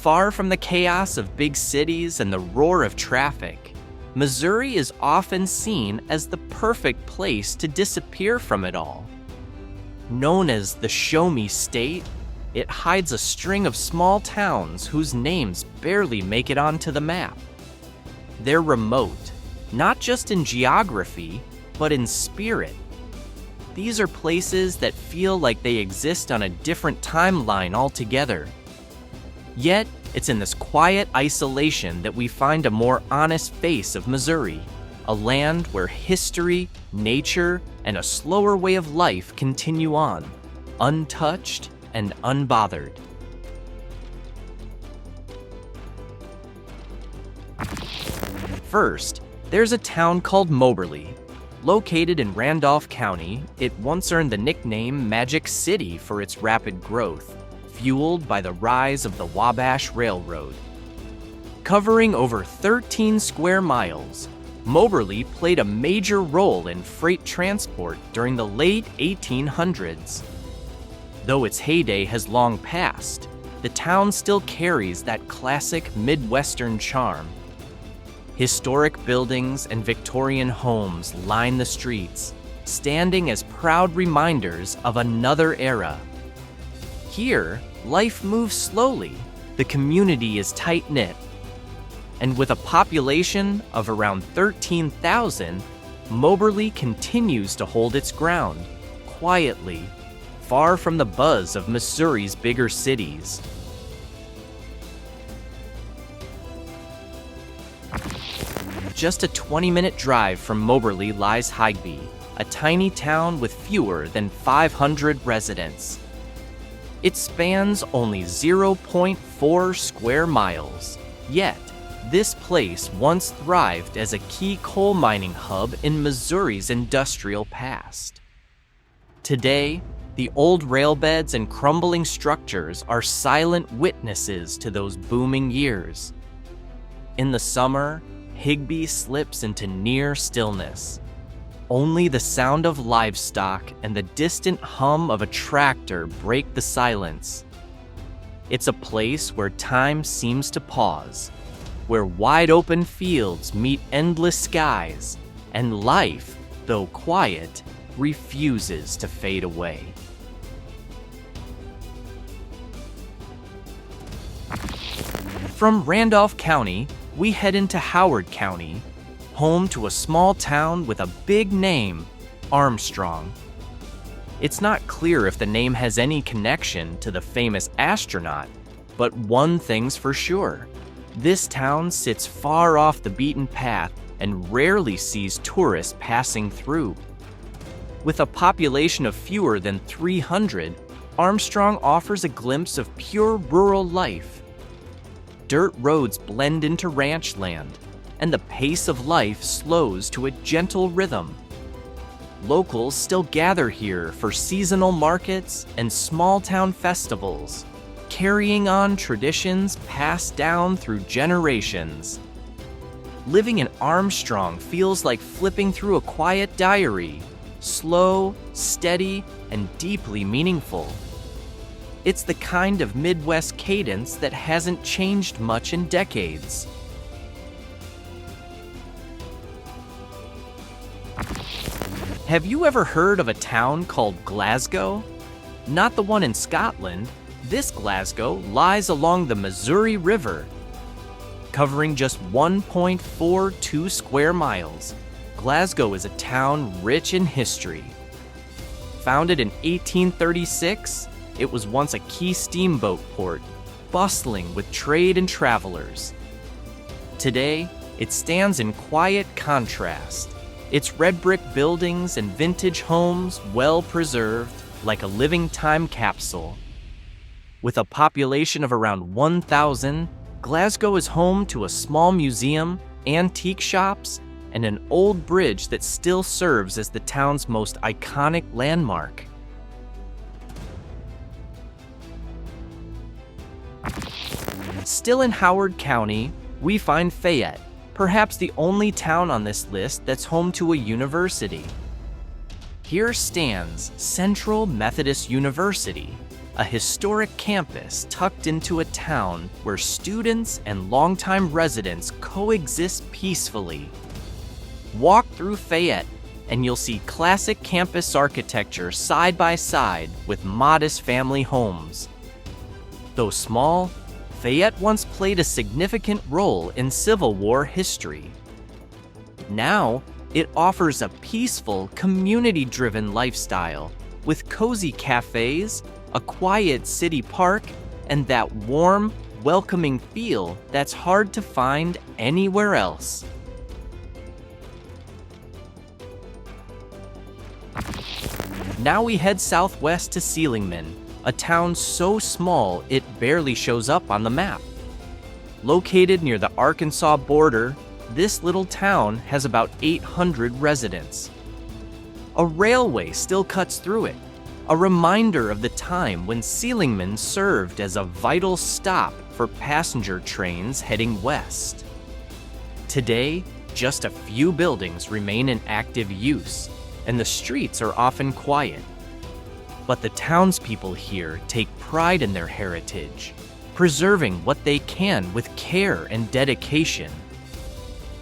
Far from the chaos of big cities and the roar of traffic, Missouri is often seen as the perfect place to disappear from it all. Known as the Show Me State, it hides a string of small towns whose names barely make it onto the map. They're remote, not just in geography, but in spirit. These are places that feel like they exist on a different timeline altogether. Yet, it's in this quiet isolation that we find a more honest face of Missouri, a land where history, nature, and a slower way of life continue on, untouched and unbothered. First, there's a town called Moberly. Located in Randolph County, it once earned the nickname Magic City for its rapid growth, fueled by the rise of the Wabash Railroad. Covering over 13 square miles, Moberly played a major role in freight transport during the late 1800s. Though its heyday has long passed, the town still carries that classic Midwestern charm. Historic buildings and Victorian homes line the streets, standing as proud reminders of another era. Here, life moves slowly, the community is tight-knit, and with a population of around 13,000, Moberly continues to hold its ground, quietly, far from the buzz of Missouri's bigger cities. Just a 20-minute drive from Moberly lies Higbee, a tiny town with fewer than 500 residents. It spans only 0.4 square miles, yet this place once thrived as a key coal mining hub in Missouri's industrial past. Today, the old railbeds and crumbling structures are silent witnesses to those booming years. In the summer, Higbee slips into near stillness. Only the sound of livestock and the distant hum of a tractor break the silence. It's a place where time seems to pause, where wide-open fields meet endless skies, and life, though quiet, refuses to fade away. From Randolph County, we head into Howard County, home to a small town with a big name, Armstrong. It's not clear if the name has any connection to the famous astronaut, but one thing's for sure. This town sits far off the beaten path and rarely sees tourists passing through. With a population of fewer than 300, Armstrong offers a glimpse of pure rural life. Dirt roads blend into ranch land, and the pace of life slows to a gentle rhythm. Locals still gather here for seasonal markets and small-town festivals, carrying on traditions passed down through generations. Living in Armstrong feels like flipping through a quiet diary, slow, steady, and deeply meaningful. It's the kind of Midwest cadence that hasn't changed much in decades. Have you ever heard of a town called Glasgow? Not the one in Scotland. This Glasgow lies along the Missouri River. Covering just 1.42 square miles, Glasgow is a town rich in history. Founded in 1836, it was once a key steamboat port, bustling with trade and travelers. Today, it stands in quiet contrast, its red brick buildings and vintage homes well preserved like a living time capsule. With a population of around 1,000, Glasgow is home to a small museum, antique shops, and an old bridge that still serves as the town's most iconic landmark. Still in Howard County, we find Fayette, perhaps the only town on this list that's home to a university. Here stands Central Methodist University, a historic campus tucked into a town where students and longtime residents coexist peacefully. Walk through Fayette, and you'll see classic campus architecture side by side with modest family homes. Though small, Fayette once played a significant role in Civil War history. Now, it offers a peaceful, community-driven lifestyle with cozy cafes, a quiet city park, and that warm, welcoming feel that's hard to find anywhere else. Now we head southwest to Seligman, a town so small it barely shows up on the map. Located near the Arkansas border, this little town has about 800 residents. A railway still cuts through it, a reminder of the time when Seligman served as a vital stop for passenger trains heading west. Today, just a few buildings remain in active use, and the streets are often quiet. But the townspeople here take pride in their heritage, preserving what they can with care and dedication.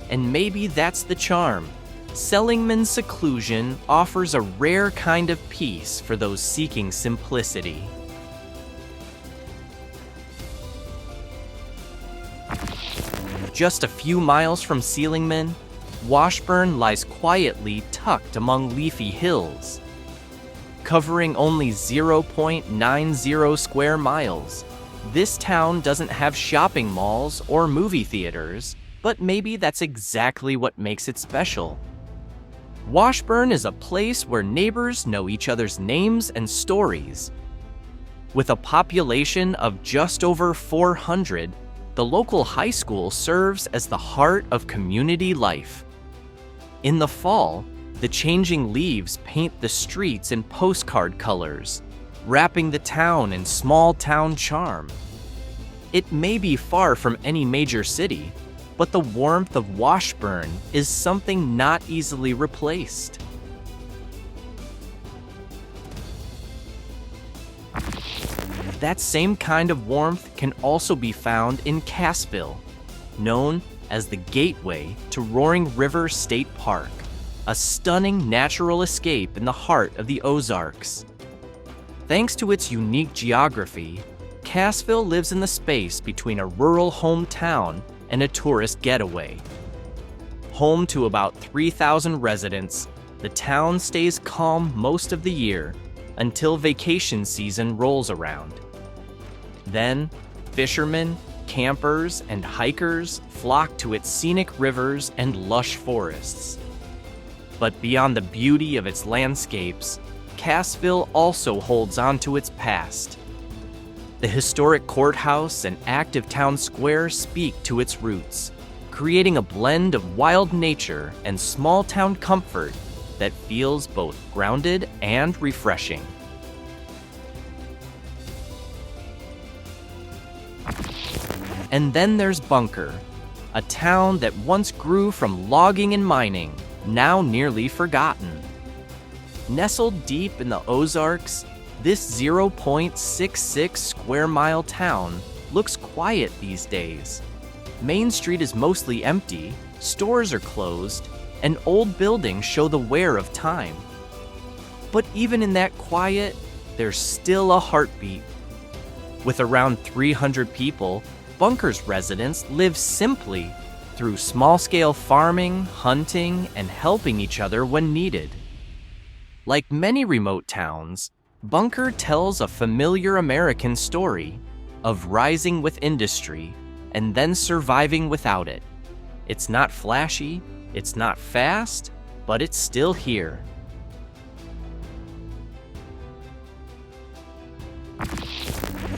And maybe that's the charm. Seligman's seclusion offers a rare kind of peace for those seeking simplicity. Just a few miles from Seligman, Washburn lies quietly tucked among leafy hills. Covering only 0.90 square miles, this town doesn't have shopping malls or movie theaters, but maybe that's exactly what makes it special. Washburn is a place where neighbors know each other's names and stories. With a population of just over 400, the local high school serves as the heart of community life. In the fall, the changing leaves paint the streets in postcard colors, wrapping the town in small-town charm. It may be far from any major city, but the warmth of Washburn is something not easily replaced. That same kind of warmth can also be found in Cassville, known as the gateway to Roaring River State Park, a stunning natural escape in the heart of the Ozarks. Thanks to its unique geography, Cassville lives in the space between a rural hometown and a tourist getaway. Home to about 3,000 residents, the town stays calm most of the year until vacation season rolls around. Then, fishermen, campers, and hikers flock to its scenic rivers and lush forests. But beyond the beauty of its landscapes, Cassville also holds on to its past. The historic courthouse and active town square speak to its roots, creating a blend of wild nature and small-town comfort that feels both grounded and refreshing. And then there's Bunker, a town that once grew from logging and mining, now nearly forgotten. Nestled deep in the Ozarks, this 0.66 square mile town looks quiet these days. Main Street is mostly empty, stores are closed, and old buildings show the wear of time. But even in that quiet, there's still a heartbeat. With around 300 people, Bunker's residents live simply through small-scale farming, hunting, and helping each other when needed. Like many remote towns, Bunker tells a familiar American story of rising with industry and then surviving without it. It's not flashy, it's not fast, but it's still here.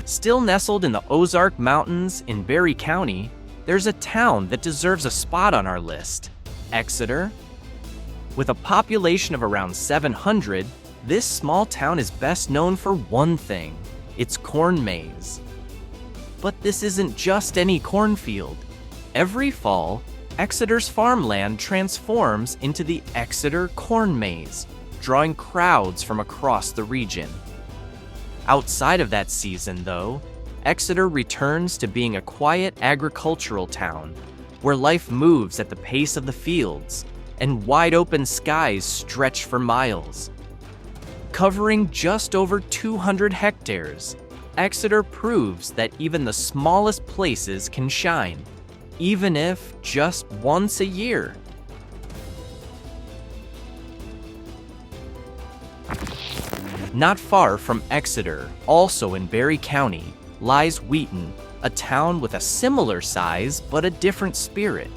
Still nestled in the Ozark Mountains in Berry County, there's a town that deserves a spot on our list, Exeter. With a population of around 700, this small town is best known for one thing, its corn maze. But this isn't just any cornfield. Every fall, Exeter's farmland transforms into the Exeter Corn Maze, drawing crowds from across the region. Outside of that season, though, Exeter returns to being a quiet agricultural town where life moves at the pace of the fields and wide open skies stretch for miles. Covering just over 200 hectares, Exeter proves that even the smallest places can shine, even if just once a year. Not far from Exeter, also in Berry County, lies Wheaton, a town with a similar size but a different spirit.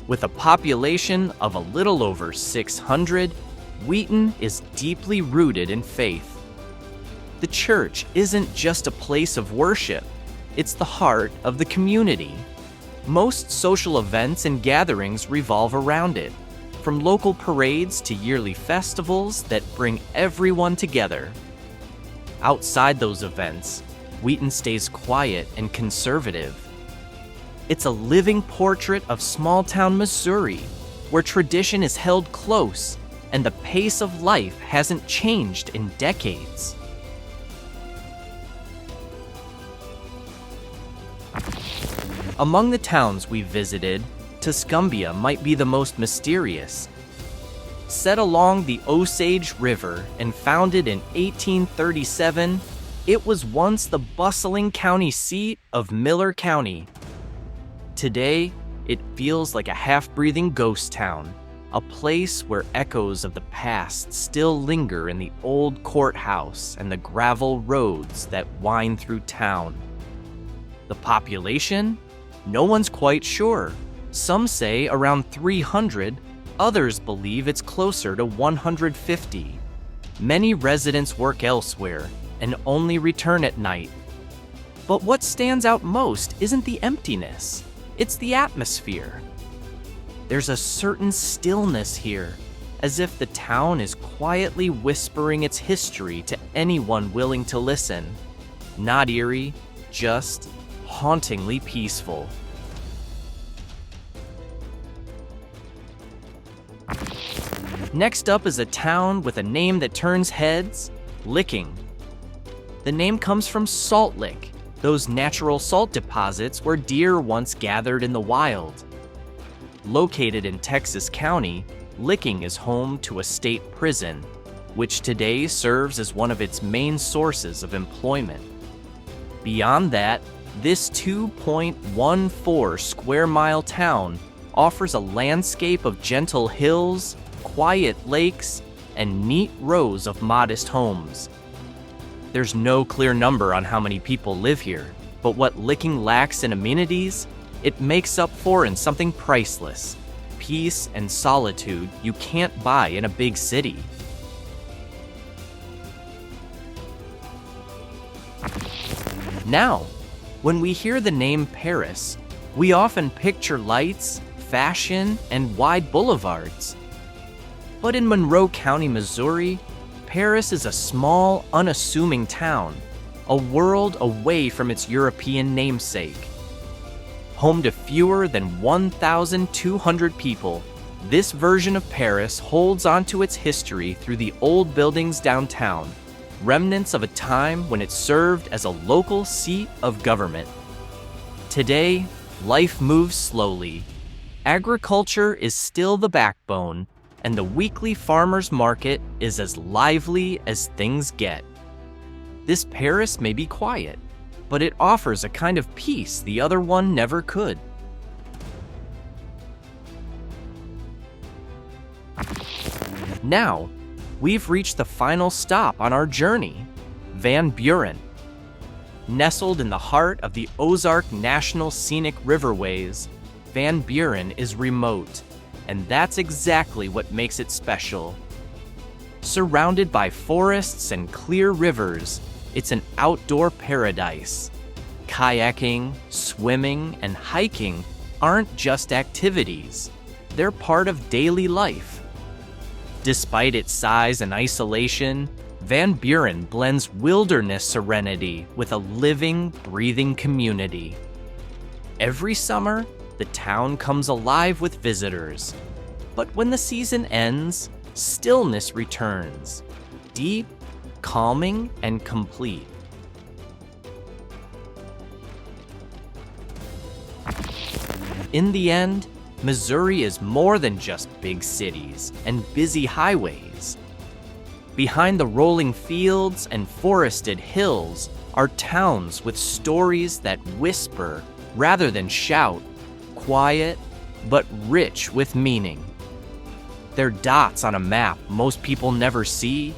With a population of a little over 600, Wheaton is deeply rooted in faith. The church isn't just a place of worship, it's the heart of the community. Most social events and gatherings revolve around it, from local parades to yearly festivals that bring everyone together. Outside those events, Wheaton stays quiet and conservative. It's a living portrait of small-town Missouri, where tradition is held close and the pace of life hasn't changed in decades. Among the towns we visited, Tuscumbia might be the most mysterious. Set along the Osage River and founded in 1837, it was once the bustling county seat of Miller County. Today, it feels like a half-breathing ghost town, a place where echoes of the past still linger in the old courthouse and the gravel roads that wind through town. The population? No one's quite sure. Some say around 300, others believe it's closer to 150. Many residents work elsewhere and only return at night. But what stands out most isn't the emptiness, it's the atmosphere. There's a certain stillness here, as if the town is quietly whispering its history to anyone willing to listen. Not eerie, just hauntingly peaceful. Next up is a town with a name that turns heads, Licking. The name comes from Salt Lick, those natural salt deposits where deer once gathered in the wild. Located in Texas County, Licking is home to a state prison, which today serves as one of its main sources of employment. Beyond that, this 2.14 square mile town offers a landscape of gentle hills, quiet lakes, and neat rows of modest homes. There's no clear number on how many people live here, but what Licking lacks in amenities, it makes up for in something priceless: peace and solitude you can't buy in a big city. Now, when we hear the name Paris, we often picture lights, fashion, and wide boulevards. But in Monroe County, Missouri, Paris is a small, unassuming town, a world away from its European namesake. Home to fewer than 1,200 people, this version of Paris holds onto its history through the old buildings downtown, remnants of a time when it served as a local seat of government. Today, life moves slowly. Agriculture is still the backbone, and the weekly farmers market is as lively as things get. This Paris may be quiet, but it offers a kind of peace the other one never could. Now, we've reached the final stop on our journey, Van Buren. Nestled in the heart of the Ozark National Scenic Riverways, Van Buren is remote, and that's exactly what makes it special. Surrounded by forests and clear rivers, it's an outdoor paradise. Kayaking, swimming, and hiking aren't just activities. They're part of daily life. Despite its size and isolation, Van Buren blends wilderness serenity with a living, breathing community. Every summer, the town comes alive with visitors. But when the season ends, stillness returns. Deep, calming and complete. In the end, Missouri is more than just big cities and busy highways. Behind the rolling fields and forested hills are towns with stories that whisper rather than shout, quiet but rich with meaning. They're dots on a map most people never see,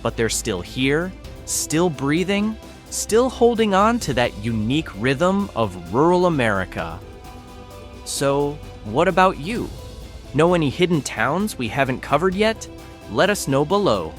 but they're still here, still breathing, still holding on to that unique rhythm of rural America. So, what about you? Know any hidden towns we haven't covered yet? Let us know below.